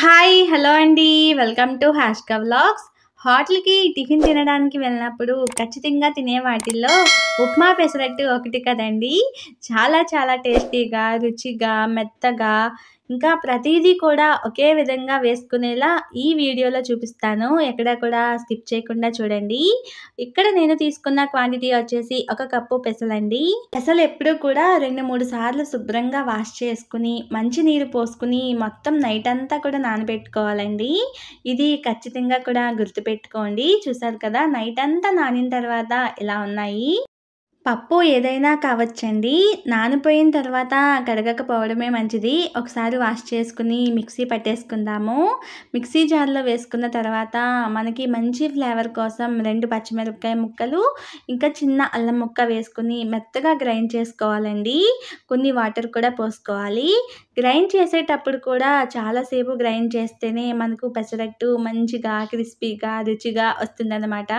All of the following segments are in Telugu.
హాయ్! హలో అండి. వెల్కమ్ టు హాష్క వ్లాగ్స్. హోటల్‌కి టిఫిన్ తినడానికి వెళ్ళినప్పుడు ఖచ్చితంగా తినే వాటిల్లో ఉప్మా, పెసరట్టు ఒకటి కదండీ! చాలా చాలా టేస్టీగా, రుచిగా, మెత్తగా ఇంకా ప్రతీదీ కూడా ఒకే విధంగా వేసుకునేలా ఈ వీడియోలో చూపిస్తాను. ఎక్కడ కూడా స్కిప్ చేయకుండా చూడండి. ఇక్కడ నేను తీసుకున్న క్వాంటిటీ వచ్చేసి 1 కప్పు పెసలండి. పెసలు ఎప్పుడూ కూడా 2, 3 సార్లు శుభ్రంగా వాష్ చేసుకుని, మంచి నీరు పోసుకుని మొత్తం నైట్ అంతా కూడా నానబెట్టుకోవాలండి. ఇది ఖచ్చితంగా కూడా గుర్తుపెట్టుకోండి. చూసారు కదా! నైట్ అంతా నానిన తర్వాత ఇలా ఉన్నాయి. పప్పు ఏదైనా కావచ్చండి. నానిపోయిన తర్వాత కడగకపోవడమే మంచిది. ఒకసారి వాష్ చేసుకుని మిక్సీ పట్టేసుకుందాము. మిక్సీ జార్‌లో వేసుకున్న తర్వాత మనకి మంచి ఫ్లేవర్ కోసం 2 పచ్చిమిరపకాయ ముక్కలు, ఇంకా చిన్న అల్లం ముక్క వేసుకుని మెత్తగా గ్రైండ్ చేసుకోవాలండి. కొన్ని వాటర్ కూడా పోసుకోవాలి. గ్రైండ్ చేసేటప్పుడు కూడా చాలాసేపు గ్రైండ్ చేస్తేనే మనకు పెసరట్టు మంచిగా, క్రిస్పీగా, రుచిగా వస్తుందన్నమాట.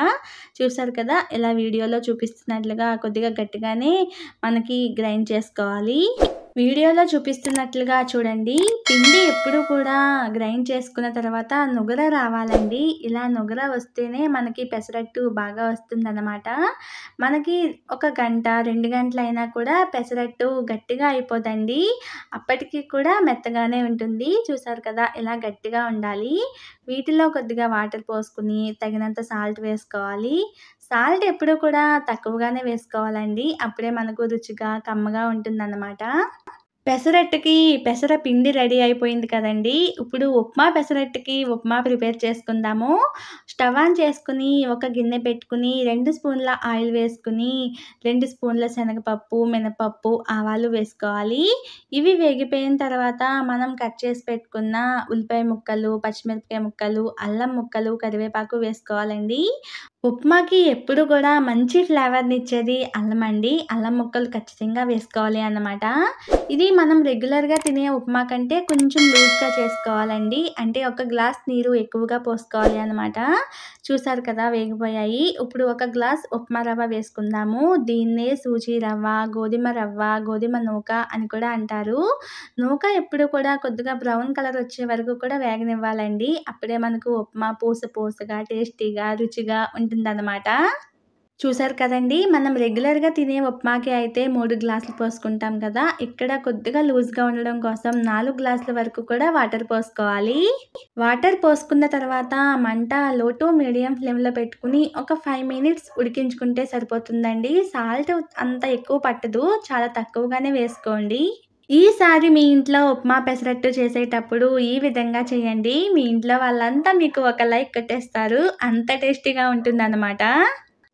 చూసారు కదా! ఇలా వీడియోలో చూపిస్తున్నట్లుగా కొద్దిగా గట్టిగానే మనకి గ్రైండ్ చేసుకోవాలి. వీడియోలో చూపిస్తున్నట్లుగా చూడండి. పిండి ఎప్పుడూ కూడా గ్రైండ్ చేసుకున్న తర్వాత నురగ రావాలండి. ఇలా నురగ వస్తేనే మనకి పెసరట్టు బాగా వస్తుందన్నమాట. మనకి 1 గంట, 2 గంటలైనా కూడా పెసరట్టు గట్టిగా అయిపోదండి. అప్పటికి కూడా మెత్తగానే ఉంటుంది. చూసారు కదా! ఇలా గట్టిగా ఉండాలి. వీటిలో కొద్దిగా వాటర్ పోసుకుని తగినంత సాల్ట్ వేసుకోవాలి. సాల్ట్ ఎప్పుడూ కూడా తక్కువగానే వేసుకోవాలండి. అప్పుడే మనకు రుచిగా, కమ్మగా ఉంటుందన్నమాట. పెసరట్టుకి పెసర పిండి రెడీ అయిపోయింది కదండీ! ఇప్పుడు ఉప్మా పెసరట్టుకి ఉప్మా ప్రిపేర్ చేసుకుందాము. స్టవ్ ఆన్ చేసుకుని ఒక గిన్నె పెట్టుకుని 2 స్పూన్ల ఆయిల్ వేసుకుని 2 స్పూన్ల శనగపప్పు, మినపప్పు, ఆవాలు వేసుకోవాలి. ఇవి వేగిపోయిన తర్వాత మనం కట్ చేసి పెట్టుకున్న ఉల్లిపాయ ముక్కలు, పచ్చిమిరపకాయ ముక్కలు, అల్లం ముక్కలు, కరివేపాకు వేసుకోవాలండి. ఉప్మాకి ఎప్పుడు కూడా మంచి ఫ్లేవర్‌నిచ్చేది అల్లం అండి. అల్లం ముక్కలు ఖచ్చితంగా వేసుకోవాలి అన్నమాట. ఇది మనం రెగ్యులర్‌గా తినే ఉప్మా కంటే కొంచెం లూజ్‌గా చేసుకోవాలండి. అంటే 1 గ్లాస్ నీరు ఎక్కువగా పోసుకోవాలి అన్నమాట. చూసారు కదా! వేగిపోయాయి. ఇప్పుడు 1 గ్లాస్ ఉప్మా రవ్వ వేసుకుందాము. దీన్నే సూజీ రవ్వ, గోధుమ రవ్వ, గోధుమ నూక అని కూడా అంటారు. నూక ఎప్పుడు కూడా కొద్దిగా బ్రౌన్ కలర్ వచ్చే వరకు కూడా వేగనివ్వాలండి. అప్పుడే మనకు ఉప్మా పూస పూసగా, టేస్టీగా, రుచిగా ఉంటుందన్నమాట. చూసారు కదండీ! మనం రెగ్యులర్‌గా తినే ఉప్మాకి అయితే 3 గ్లాసులు పోసుకుంటాం కదా! ఇక్కడ కొద్దిగా లూజ్‌గా ఉండడం కోసం 4 గ్లాసుల వరకు కూడా వాటర్ పోసుకోవాలి. వాటర్ పోసుకున్న తర్వాత మంట లో టు మీడియం ఫ్లేమ్‌లో పెట్టుకుని ఒక 5 మినిట్స్ ఉడికించుకుంటే సరిపోతుందండి. సాల్ట్ అంత ఎక్కువ పట్టదు. చాలా తక్కువగానే వేసుకోండి. ఈసారి మీ ఇంట్లో ఉప్మా పెసరట్టు చేసేటప్పుడు ఈ విధంగా చేయండి. మీ ఇంట్లో వాళ్ళంతా మీకు ఒక లైక్ కొట్టేస్తారు. అంత టేస్టీగా ఉంటుందన్నమాట.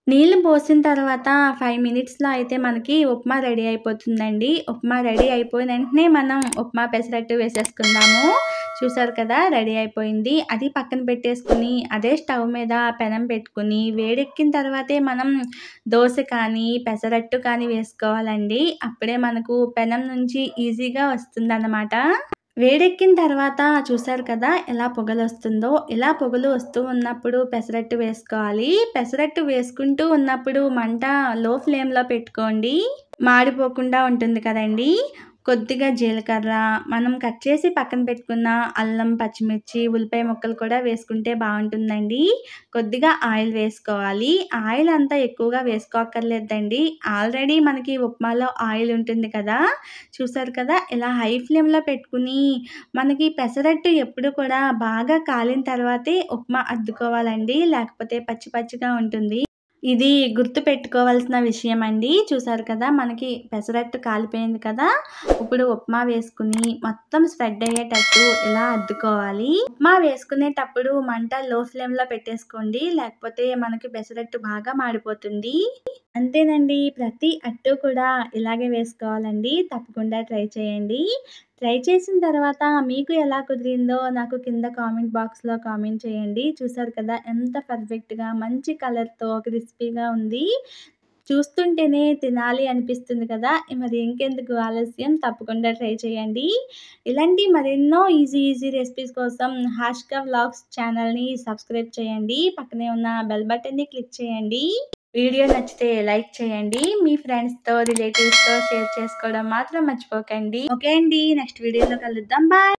నీళ్లు పోసిన తర్వాత 5 మినిట్స్‌లో అయితే మనకి ఉప్మా రెడీ అయిపోతుందండి. ఉప్మా రెడీ అయిపోయిన వెంటనే మనం ఉప్మా పెసరట్టు వేసేసుకుందాము. చూసారు కదా! రెడీ అయిపోయింది. అది పక్కన పెట్టేసుకుని అదే స్టవ్ మీద పెనం పెట్టుకుని వేడెక్కిన తర్వాతే మనం దోస కానీ, పెసరట్టు కానీ వేసుకోవాలండి. అప్పుడే మనకు పెనం నుంచి ఈజీగా వస్తుందన్నమాట. వేడెక్కిన తర్వాత చూసారు కదా! ఎలా పొగలొస్తుందో. ఇలా పొగలు వస్తూ ఉన్నప్పుడు పెసరట్టు వేసుకోవాలి. పెసరట్టు వేసుకుంటూ ఉన్నప్పుడు మంట లో ఫ్లేమ్‌లో పెట్టుకోండి. మాడిపోకుండా ఉంటుంది కదండీ! కొద్దిగా జీలకర్ర, మనం కట్ చేసి పక్కన పెట్టుకున్న అల్లం, పచ్చిమిర్చి, ఉల్లిపాయ ముక్కలు కూడా వేసుకుంటే బావుంటుందండి. కొద్దిగా ఆయిల్ వేసుకోవాలి. ఆయిల్ అంతా ఎక్కువగా వేసుకోక్కర్లేదండి. ఆల్రెడీ మనకి ఉప్మాలో ఆయిల్ ఉంటుంది కదా! చూసారు కదా! ఇలా హై ఫ్లేమ్‌లో పెట్టుకుని మనకి పెసరట్టు ఎప్పుడు కూడా బాగా కాలిన తర్వాతే ఉప్మా అద్దుకోవాలండి. లేకపోతే పచ్చి పచ్చిగా ఉంటుంది. ఇది గుర్తుపెట్టుకోవాల్సిన విషయం అండి. చూసారు కదా! మనకి పెసరట్టు కాలిపోయింది కదా! ఇప్పుడు ఉప్మా వేసుకుని మొత్తం స్ప్రెడ్ అయ్యేటట్టు ఇలా అద్దుకోవాలి. ఉప్మా వేసుకునేటప్పుడు మంట లో ఫ్లేమ్‌లో పెట్టేసుకోండి. లేకపోతే మనకి పెసరట్టు బాగా మాడిపోతుంది. అంతేనండి. ప్రతి అట్టు కూడా ఇలాగే వేసుకోవాలండి. తప్పకుండా ట్రై చేయండి. ట్రై చేసిన తర్వాత మీకు ఎలా కుదిరిందో నాకు కింద కామెంట్ బాక్స్‌లో కామెంట్ చేయండి. చూసారు కదా! ఎంత పర్ఫెక్ట్‌గా మంచి కలర్‌తో క్రిస్పీగా ఉంది. చూస్తుంటేనే తినాలి అనిపిస్తుంది కదా! మరి ఇంకెందుకు ఆలస్యం తప్పకుండా ట్రై చేయండి. ఇలాంటి మరెన్నో ఈజీ రెసిపీస్ కోసం హాష్క వ్లాగ్స్ ఛానల్‌ని సబ్స్క్రైబ్ చేయండి. పక్కనే ఉన్న బెల్ బటన్‌ని క్లిక్ చేయండి. వీడియో నచ్చితే లైక్ చేయండి. మీ ఫ్రెండ్స్‌తో, రిలేటివ్స్‌తో షేర్ చేసుకోవడం మాత్రం మర్చిపోకండి. ఓకే అండి. నెక్స్ట్ వీడియోలో కలుద్దాం. బాయ్.